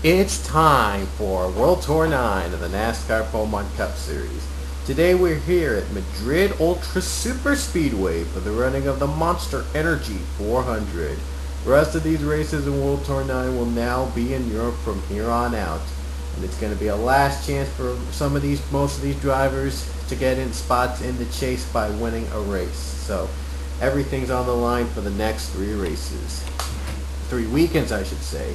It's time for World Tour 9 of the NASCAR Beaumont Cup Series. Today we're here at Madrid Ultra Super Speedway for the running of the Monster Energy 400. The rest of these races in World Tour 9 will now be in Europe from here on out. And it's going to be a last chance for most of these drivers to get in spots in the chase by winning a race. So everything's on the line for the next 3 races. 3 weekends, I should say.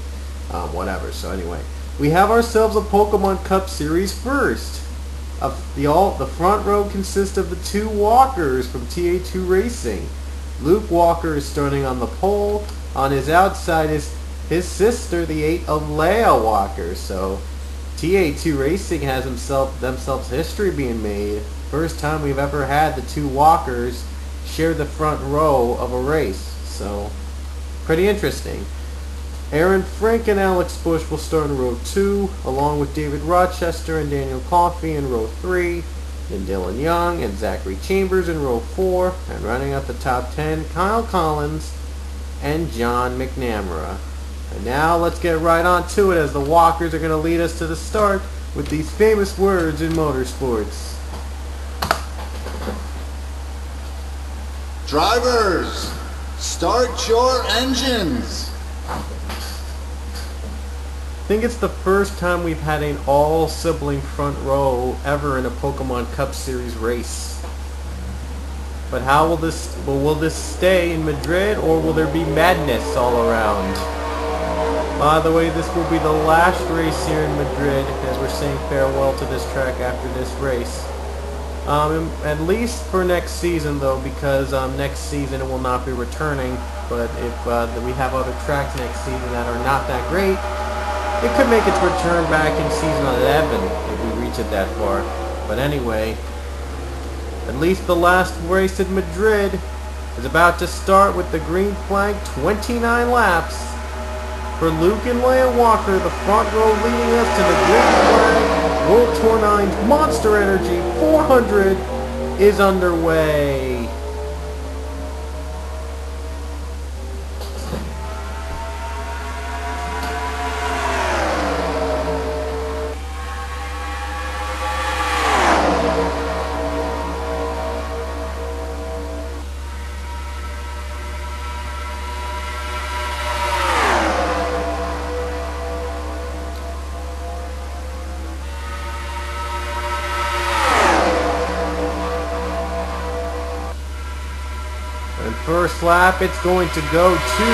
Whatever. So anyway, we have ourselves a Pokemon Cup Series first. The front row consists of the 2 Walkers from TA2 Racing. Luke Walker is starting on the pole. On his outside is his sister, the 8 of Leia Walker. So TA2 Racing has themselves history being made. First time we've ever had the 2 Walkers share the front row of a race. So pretty interesting. Aaron Frank and Alex Bush will start in row 2, along with David Rochester and Daniel Coffey in row 3, then Dylan Young and Zachary Chambers in row 4, and running out the top 10, Kyle Collins and John McNamara. And now let's get right on to it, as the Walkers are going to lead us to the start with these famous words in motorsports. Drivers, start your engines. I think it's the first time we've had an all-sibling front row ever in a Pokemon Cup Series race. But how will this stay in Madrid, or will there be madness all around? By the way, this will be the last race here in Madrid, as we're saying farewell to this track after this race. At least for next season, though, because next season it will not be returning. But if we have other tracks next season that are not that great, it could make its return back in season 11 if we reach it that far. But anyway, at least the last race in Madrid is about to start with the green flag 29 laps. For Luke and Leia Walker, the front row leading us to the green flag World Tour 9's Monster Energy 400 is underway. First lap, it's going to go to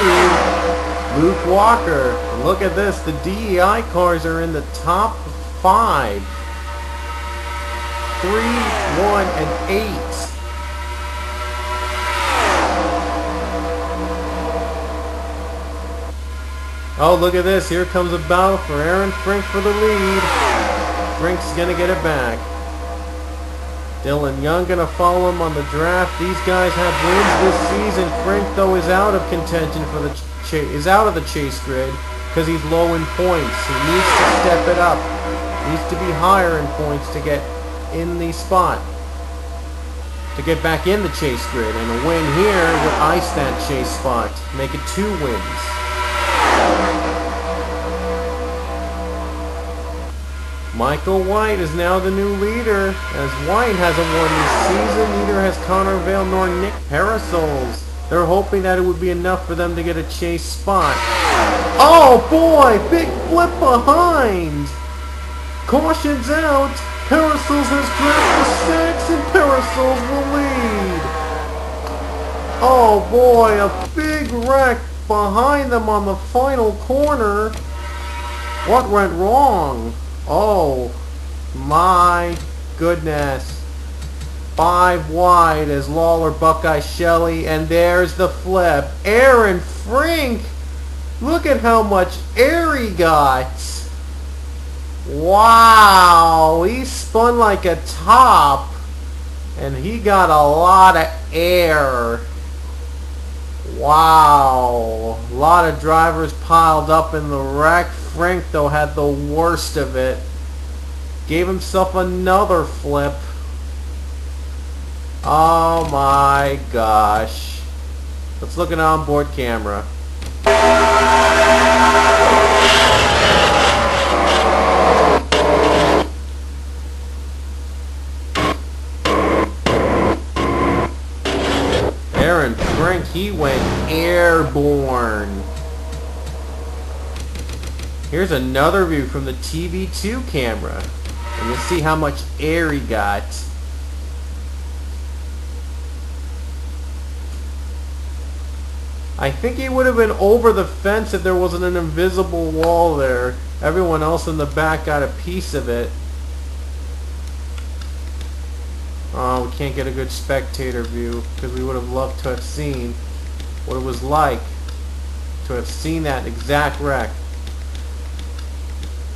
Luke Walker. And look at this, the DEI cars are in the top 5. 3, 1, and 8. Oh, look at this. Here comes a battle for Aaron Frank for the lead. Frank's going to get it back. Dylan Young going to follow him on the draft. These guys have wins this season. Frank, though, is out of contention for the out of the chase grid because he's low in points. He needs to step it up. He needs to be higher in points to get in the spot, to get back in the chase grid. And a win here would ice that chase spot, make it 2 wins. Michael White is now the new leader, as White hasn't won this season. Neither has Connor Vale nor Nick Parasols. They're hoping that it would be enough for them to get a chase spot. Oh boy, big flip behind. Caution's out. Parasols has grabbed the 6 and Parasols will lead. Oh boy, a big wreck behind them on the final corner. What went wrong? Oh my goodness. 5 wide as Lawler, Buckeye, Shelley, and there's the flip. Aaron Frank, look at how much air he got. Wow, he spun like a top, and he got a lot of air. Wow, a lot of drivers piled up in the wreck. Frank, though, had the worst of it. Gave himself another flip. Oh my gosh. Let's look at an onboard camera. He went airborne. Here's another view from the TV2 camera. And you'll see how much air he got. I think he would have been over the fence if there wasn't an invisible wall there. Everyone else in the back got a piece of it. Oh, we can't get a good spectator view because we would have loved to have seen what it was like to have seen that exact wreck.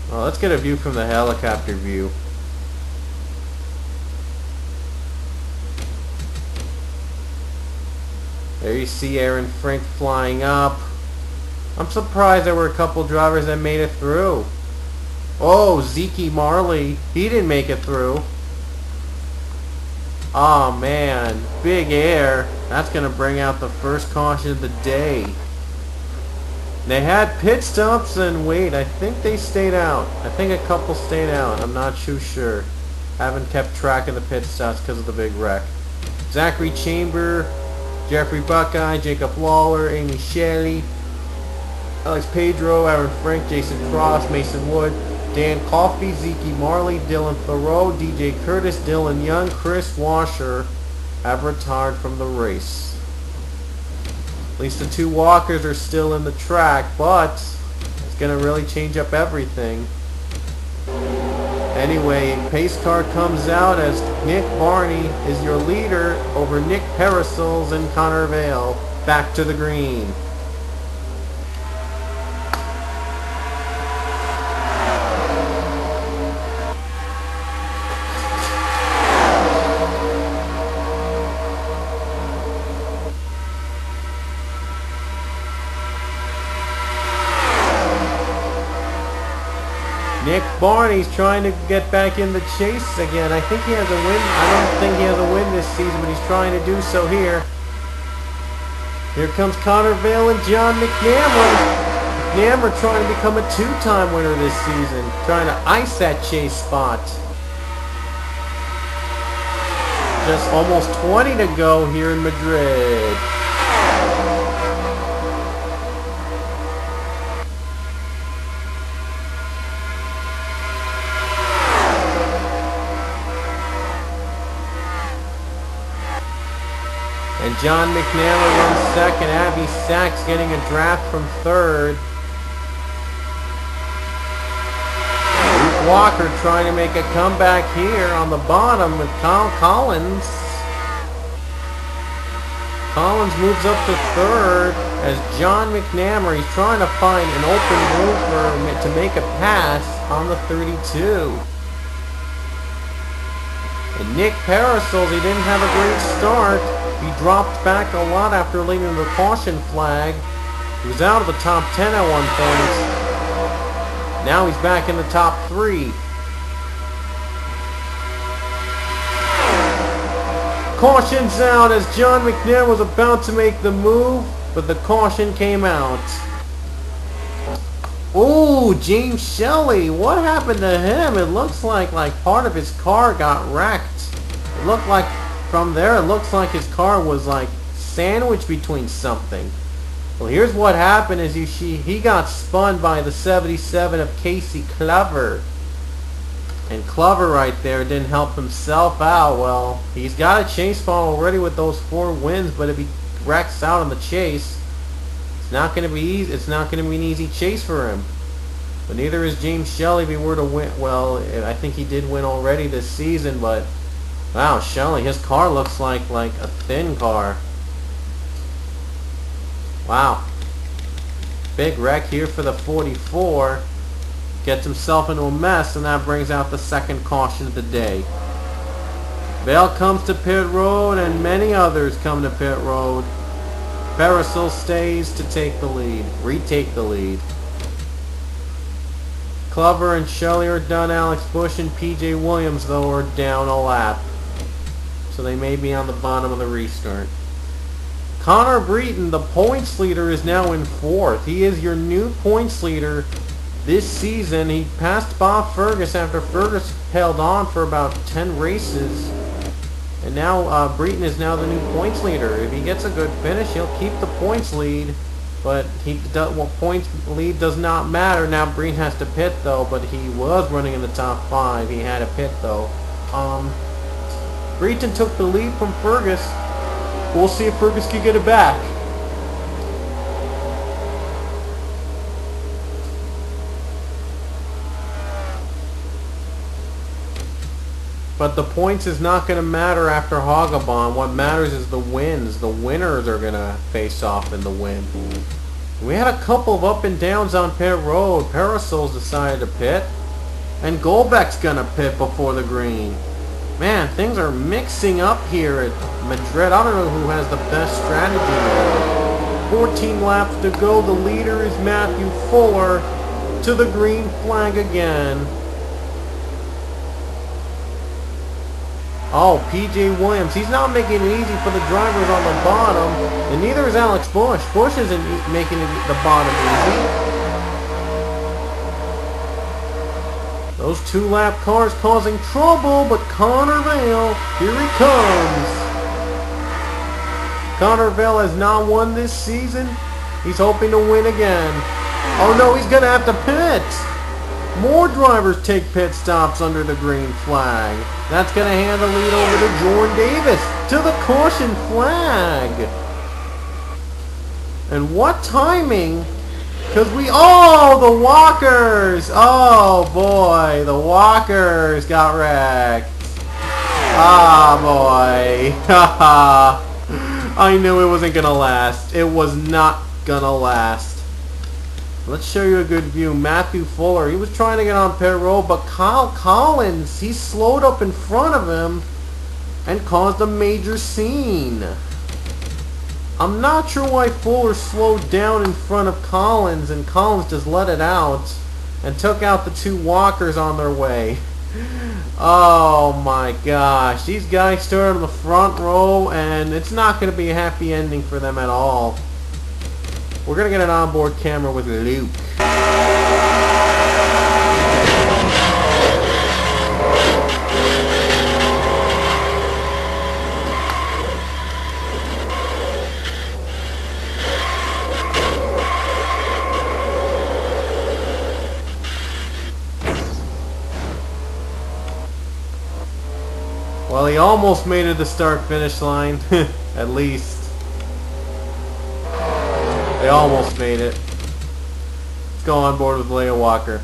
Well, let's get a view from the helicopter view. There you see Aaron Frank flying up. I'm surprised there were a couple drivers that made it through. Oh, Zeke Marley, he didn't make it through. Oh man, big air. That's going to bring out the first caution of the day. They had pit stops and wait, I think they stayed out. I think a couple stayed out. I'm not too sure. Haven't kept track of the pit stops because of the big wreck. Zachary Chamber, Jeffrey Buckeye, Jacob Lawler, Amy Shelley, Alex Pedro, Aaron Frank, Jason Cross, Mason Wood, Dan Coffey, Zeke Marley, Dylan Thoreau, DJ Curtis, Dylan Young, Chris Washer have retired from the race. At least the two walkers are still in the track, but it's going to really change up everything. Anyway, pace car comes out as Nick Barney is your leader over Nick Parasols and Connor Vale. Back to the green. Nick Barney's trying to get back in the chase again. I think he has a win. I don't think he has a win this season, but he's trying to do so here. Here comes Connor Vale and John McNamara. McNamara trying to become a two-time winner this season, trying to ice that chase spot. Just almost 20 to go here in Madrid. And John McNamara runs second. Abby Sachs getting a draft from third. Luke Walker trying to make a comeback here on the bottom with Kyle Collins. Collins moves up to third as John McNamara, he's trying to find an open room to make a pass on the 32. And Nick Parasols, he didn't have a great start. He dropped back a lot after leaving the caution flag. He was out of the top 10 at one point. Now he's back in the top 3. Caution's out as John McNair was about to make the move, but the caution came out. Oh, James Shelley, what happened to him? It looks like part of his car got wrecked. It looked like from there, it looks like his car was like sandwiched between something. Well, here's what happened is he got spun by the 77 of Casey Clover. And Clover right there didn't help himself out. Well, he's got a chase spot already with those 4 wins, but if he wrecks out on the chase, it's not going to be easy. It's not going to be an easy chase for him. But neither is James Shelley if he were to win. Well, I think he did win already this season, but wow, Shelley, his car looks like a thin car. Wow. Big wreck here for the 44. Gets himself into a mess, and that brings out the second caution of the day. Vale comes to pit road, and many others come to pit road. Parasol stays to take the lead, retake the lead. Clover and Shelley are done. Alex Bush and PJ Williams, though, are down a lap. So they may be on the bottom of the restart. Connor Breton, the points leader, is now in 4th. He is your new points leader this season. He passed Bob Fergus after Fergus held on for about 10 races. And now Breton is now the new points leader. If he gets a good finish, he'll keep the points lead. But points lead does not matter. Now Breton has to pit though, but he was running in the top 5. He had a pit though. Breton took the lead from Fergus. We'll see if Fergus can get it back. But the points is not going to matter after Hagabon. What matters is the wins. The winners are going to face off in the win. We had a couple of up and downs on pit road. Parasol's decided to pit. And Golbeck's going to pit before the green. Man, things are mixing up here at Madrid. I don't know who has the best strategy here. 14 laps to go. The leader is Matthew Fuller to the green flag again. Oh, P.J. Williams. He's not making it easy for the drivers on the bottom. And neither is Alex Bush. Bush isn't making the bottom easy. Those 2-lap cars causing trouble, but Connor Vale, here he comes. Connor Vale has not won this season. He's hoping to win again. Oh no, he's going to have to pit. More drivers take pit stops under the green flag. That's going to hand the lead over to Jordan Davis to the caution flag. And what timing? Because the Walkers! Oh boy, the Walkers got wrecked. Ah boy. I knew it wasn't going to last. It was not going to last. Let's show you a good view. Matthew Fuller, he was trying to get on pit road, but Kyle Collins, he slowed up in front of him and caused a major scene. I'm not sure why Fuller slowed down in front of Collins, and Collins just let it out and took out the 2 Walkers on their way. Oh my gosh. These guys started on the front row, and it's not going to be a happy ending for them at all. We're going to get an onboard camera with Luke. Well, he almost made it to the start-finish line, at least. They almost made it. Let's go on board with Leah Walker.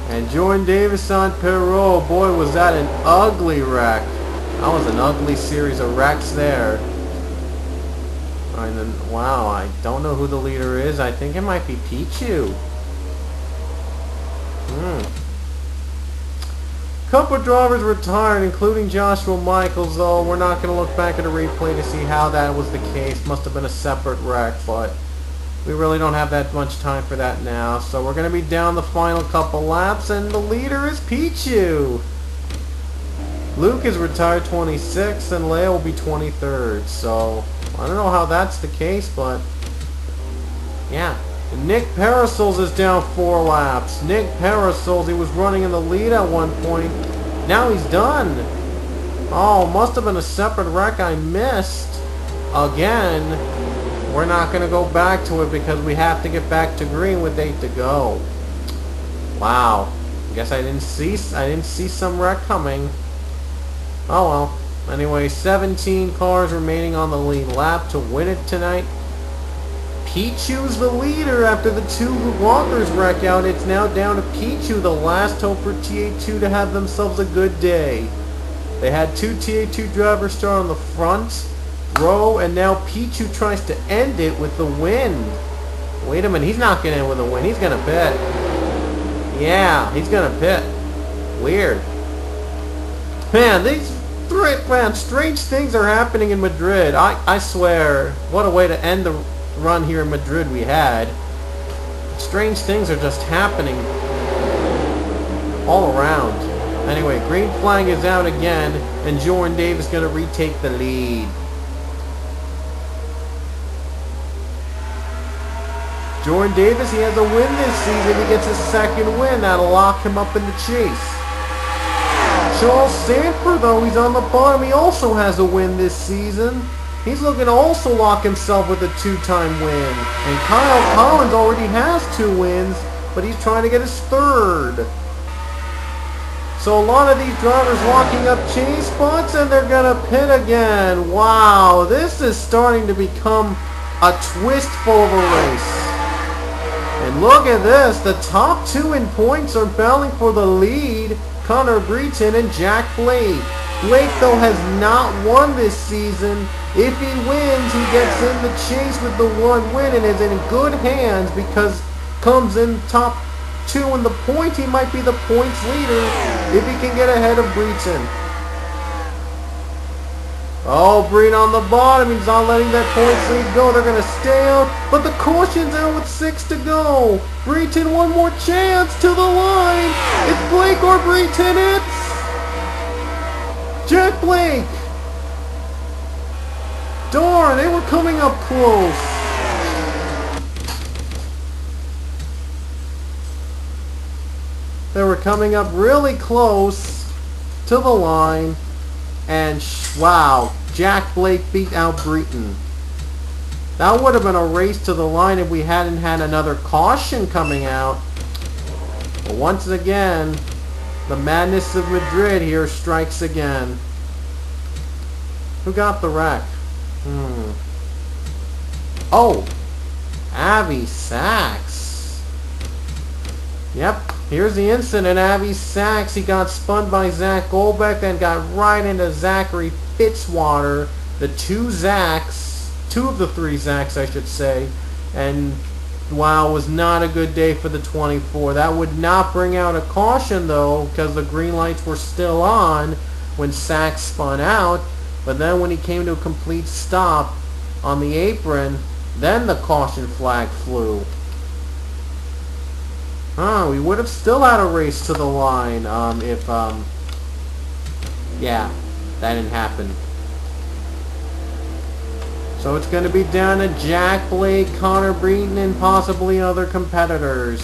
And Jordan Davis on pit road. Boy, was that an ugly wreck. That was an ugly series of wrecks there. And then, wow, I don't know who the leader is. I think it might be Pichu. Couple of drivers retired, including Joshua Michaels, though. We're not going to look back at a replay to see how that was the case. Must have been a separate wreck, but we really don't have that much time for that now. So we're going to be down the final couple laps, and the leader is Pichu. Luke is retired 26th, and Leia will be 23rd. So I don't know how that's the case, but yeah. Nick Parasols is down 4 laps. Nick Parasols, he was running in the lead at one point. Now he's done. Oh, must have been a separate wreck I missed. Again. We're not going to go back to it because we have to get back to green with 8 to go. Wow. I guess I didn't see some wreck coming. Oh well. Anyway, 17 cars remaining on the lead lap to win it tonight. Pichu's the leader after the 2 Walkers wreck out. It's now down to Pichu, the last hope for TA2 to have themselves a good day. They had 2 TA2 drivers start on the front row, and now Pichu tries to end it with the win. Wait a minute, he's not going to end with a win. He's going to pit. Yeah, he's going to pit. Weird. Man, these Man, strange things are happening in Madrid. I swear, what a way to end the run here in Madrid we had. Strange things are just happening all around. Anyway, green flag is out again, and Jordan Davis is going to retake the lead. Jordan Davis, he has a win this season. He gets his second win. That'll lock him up in the chase. Charles Sanford, though, he's on the bottom. He also has a win this season. He's looking to also lock himself with a 2-time win. And Kyle Collins already has 2 wins, but he's trying to get his 3rd. So a lot of these drivers locking up chase spots, and they're going to pit again. Wow, this is starting to become a twist full of a race. And look at this, the top 2 in points are battling for the lead, Connor Breton and Jack Blake. Blake, though, has not won this season. If he wins, he gets in the chase with the 1 win and is in good hands because comes in top 2 in the point. He might be the points leader if he can get ahead of Breton. Oh, Breton on the bottom. He's not letting that points lead go. They're going to stay out, but the caution's out with 6 to go. Breton, one more chance to the line. It's Blake or Breton. It's Jack Blake. Darn, they were coming up close. They were coming up really close to the line. And wow, Jack Blake beat out Breton. That would have been a race to the line if we hadn't had another caution coming out. But once again, the madness of Madrid here strikes again. Who got the wreck? Oh, Avi Sachs. Yep. Here's the incident. Avi Sachs, he got spun by Zach Goldbeck and got right into Zachary Fitzwater. The 2 Zachs, 2 of the 3 Zachs I should say. And wow, it was not a good day for the 24. That would not bring out a caution though, because the green lights were still on when Sachs spun out. But then when he came to a complete stop on the apron, then the caution flag flew. We would have still had a race to the line if, yeah, that didn't happen. So it's going to be down to Jack Blake, Connor Breton, and possibly other competitors.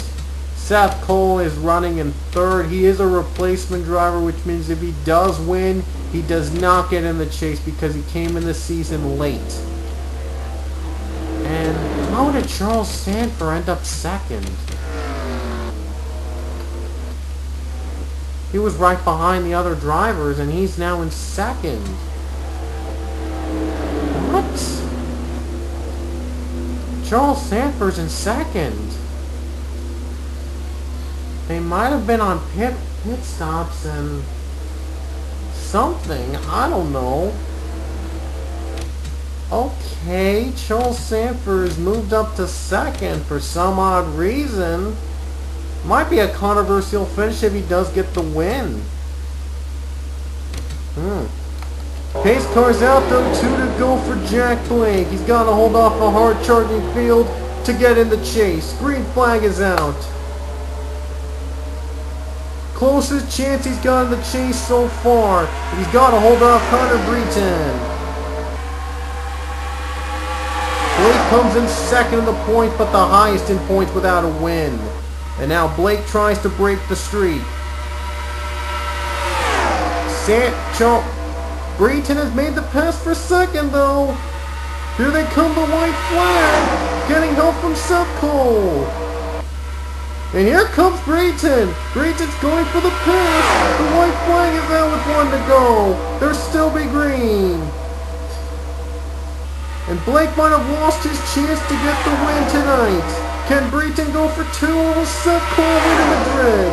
Seth Cole is running in 3rd. He is a replacement driver, which means if he does win, he does not get in the chase because he came in the season late. And how did Charles Sanford end up 2nd? He was right behind the other drivers, and he's now in 2nd. What? Charles Sanford's in 2nd. They might have been on pit stops and something. I don't know. Okay, Charles Sanford has moved up to 2nd for some odd reason. Might be a controversial finish if he does get the win. Pace car's out though, 2 to go for Jack Blake. He's got to hold off a hard charging field to get in the chase. Green flag is out. Closest chance he's got in the chase so far. He's got to hold off Connor Breton. Blake comes in 2nd in the point, but the highest in points without a win. And now Blake tries to break the streak. Breton has made the pass for 2nd though. Here they come, the white flag. Getting help from Seth Cole. And here comes Breton. Breton's going for the pass. The white flag is out with 1 to go. There'll still be green. And Blake might have lost his chance to get the win tonight. Can Breton go for 2 or will Seth Cole win in Madrid?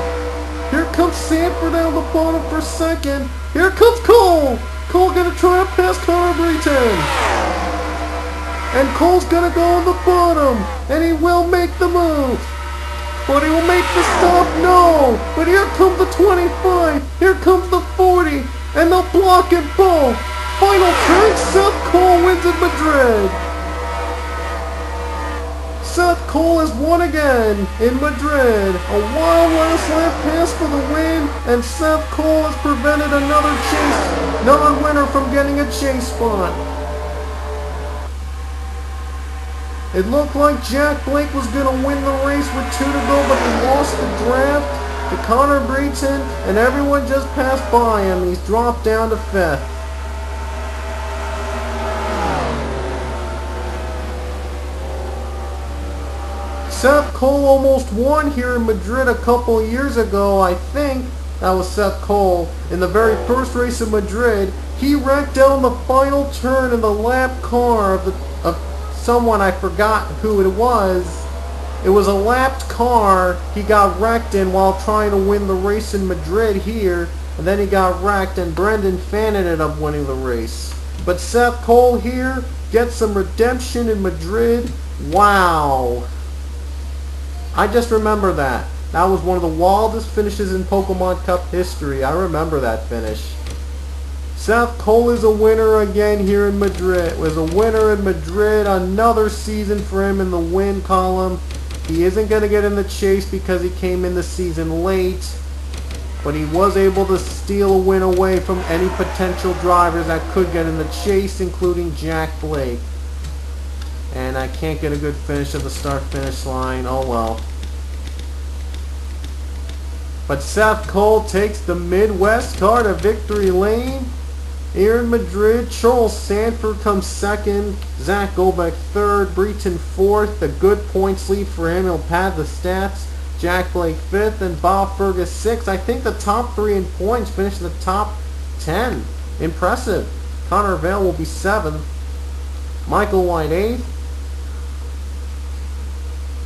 Here comes Sanford down the bottom for 2nd. Here comes Cole. Cole gonna try to pass Connor Breton. And Cole's gonna go on the bottom. And he will make the move. But he will make the stop? No. But here comes the 25. Here comes the 40. and they'll block it both. Final turn, Seth Cole wins at Madrid. Seth Cole has won again in Madrid. A wild last lap pass for the win, and Seth Cole has prevented another winner from getting a chase spot. It looked like Jack Blake was going to win the race with 2 to go, but he lost the draft to Connor Breton, and everyone just passed by him. He's dropped down to 5th. Seth Cole almost won here in Madrid a couple years ago, I think. That was Seth Cole. In the very first race in Madrid, he wrecked down the final turn in the lap car of someone, I forgot who it was. It was a lapped car he got wrecked in while trying to win the race in Madrid here, and then he got wrecked, and Brendan Fann ended up winning the race. But Seth Cole here gets some redemption in Madrid. Wow. I just remember that. That was one of the wildest finishes in Pokemon Cup history. I remember that finish. Seth Cole is a winner again here in Madrid. Was a winner in Madrid. Another season for him in the win column. He isn't going to get in the chase because he came in the season late. But he was able to steal a win away from any potential drivers that could get in the chase, including Jack Blake. And I can't get a good finish at the start-finish line. Oh well. But Seth Cole takes the Midwest car to victory lane here in Madrid. Charles Sanford comes second. Zach Gobeck third. Breton fourth. A good points lead for him. He'll pad the stats. Jack Blake fifth and Bob Fergus sixth. I think the top 3 in points finish in the top 10. Impressive. Connor Vale will be 7th. Michael White 8th.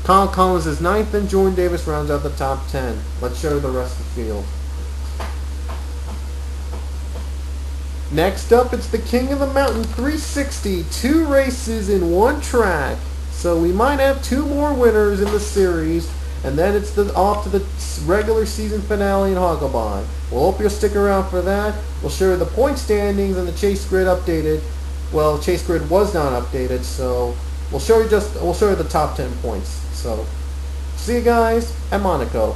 Kyle Collins is 9th, and Jordan Davis rounds out the top 10. Let's show you the rest of the field. Next up, it's the King of the Mountain 360. 2 races in 1 track. So we might have 2 more winners in the series, and then it's off to the regular season finale in Hogglebon. We'll hope you'll stick around for that. We'll show you the point standings and the chase grid updated. Well, chase grid was not updated, so we'll show you the top 10 points. So, see you guys at Monaco.